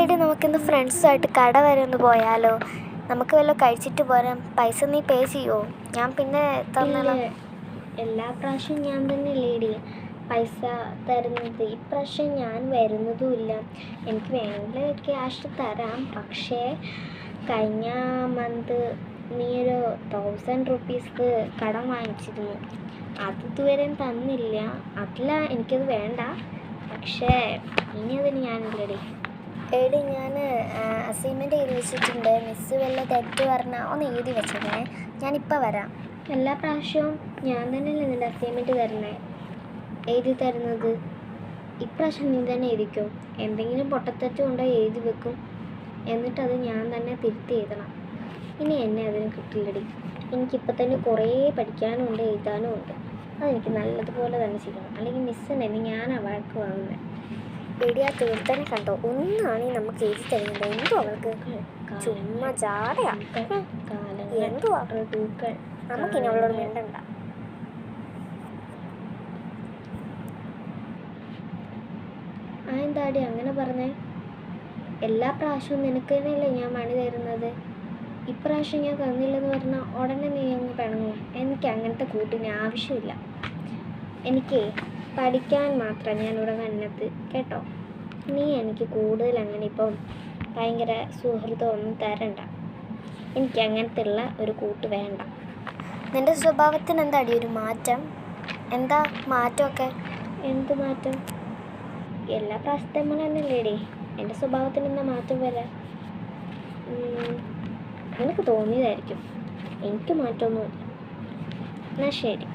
എടി നമുക്കിന്ന് ഫ്രണ്ട്സുമായിട്ട് കട വരെ ഒന്ന് പോയാലോ? നമുക്ക് വല്ലതും കഴിച്ചിട്ട് പോരാം. പൈസ നീ പേ ചെയ്യുമോ? ഞാൻ പിന്നെ തന്നോളാം. എല്ലാ പ്രാവശ്യവും ഞാൻ തന്നെ ലേഡി പൈസ തരുന്നത്. ഇപ്രാവശ്യം ഞാൻ വരുന്നതുമില്ല. എനിക്ക് വേണ്ട ക്യാഷ് തരാം, പക്ഷേ കഴിഞ്ഞ മന്ത് നീ ഒരു 1000 റുപ്പീസ് കടം വാങ്ങിച്ചിരുന്നു. അത് ഇതുവരെയും തന്നില്ല. അതില്ല, എനിക്കത് വേണ്ട. പക്ഷേ ഇനി അതിന് ഞാനില്ലടി. എടി ഞാൻ അസൈൻമെൻറ്റ് എഴുതി വെച്ചിട്ടുണ്ട്. മിസ്സ് വല്ല തെറ്റ് പറഞ്ഞാൽ ഒന്ന് എഴുതി വെച്ചേക്കണേ. ഞാനിപ്പോൾ വരാം. എല്ലാ പ്രാവശ്യവും ഞാൻ തന്നെയല്ലേ നിൻ്റെ അസൈൻമെൻറ്റ് എഴുതി തരുന്നത്. ഇപ്രാവശ്യം നീ തന്നെ എഴുതിക്കോ. എന്തെങ്കിലും പൊട്ടത്തെറ്റ് കൊണ്ടുപോയി എഴുതി വെക്കും, എന്നിട്ടത് ഞാൻ തന്നെ തിരുത്തി എഴുതണം. ഇനി എന്നെ അതിന് കിട്ടില്ലടി. എനിക്കിപ്പോൾ തന്നെ കുറേ പഠിക്കാനും ഉണ്ട്, എഴുതാനും ഉണ്ട്. അതെനിക്ക് നല്ലതുപോലെ തന്നെ ചെയ്യണം, അല്ലെങ്കിൽ മിസ്സിനെ ഞാൻ വഴക്ക് വാങ്ങുന്നത്. എടി, ആ തീർത്തനെ കണ്ടോ? ഒന്നാണെങ്കിൽ നമുക്ക് എഴുതി തരുന്നുണ്ട്. എന്തോ അവൾക്ക് ചുമ്മാ ജാടയാ. എന്തുവാ നമുക്കിനി അവളോട് മിണ്ടണ്ട. എന്താടി അങ്ങനെ പറഞ്ഞേ? എല്ലാ പ്രാവശ്യവും നിനക്ക് തന്നെയല്ലേ ഞാൻ പണി തരുന്നത്. ഇപ്രാവശ്യം ഞാൻ തന്നില്ലെന്ന് പറഞ്ഞാൽ ഉടനെ നീ അങ്ങ് പിണങ്ങും. എനിക്ക് അങ്ങനത്തെ കൂട്ടിന് ആവശ്യമില്ല. എനിക്ക് പഠിക്കാൻ മാത്രം ഞാനിവിടെ വന്നത്, കേട്ടോ? നീ എനിക്ക് കൂടുതൽ അങ്ങനെ ഇപ്പം ഭയങ്കര സുഹൃത്തമൊന്നും തരണ്ട. എനിക്ക് അങ്ങനത്തെ ഉള്ള ഒരു കൂട്ട് വേണ്ട. നിൻ്റെ സ്വഭാവത്തിന് എന്താടി ഒരു മാറ്റം? എന്താ മാറ്റമൊക്കെ? എന്ത് മാറ്റം? എല്ലാ പ്രാവശ്യത്തെ പോലെ തന്നെയല്ലേടി. എൻ്റെ സ്വഭാവത്തിന് എന്താ മാറ്റം വരാൻ? നിനക്ക് തോന്നിയതായിരിക്കും, എനിക്ക് മാറ്റമൊന്നുമില്ല. എന്നാൽ ശരി.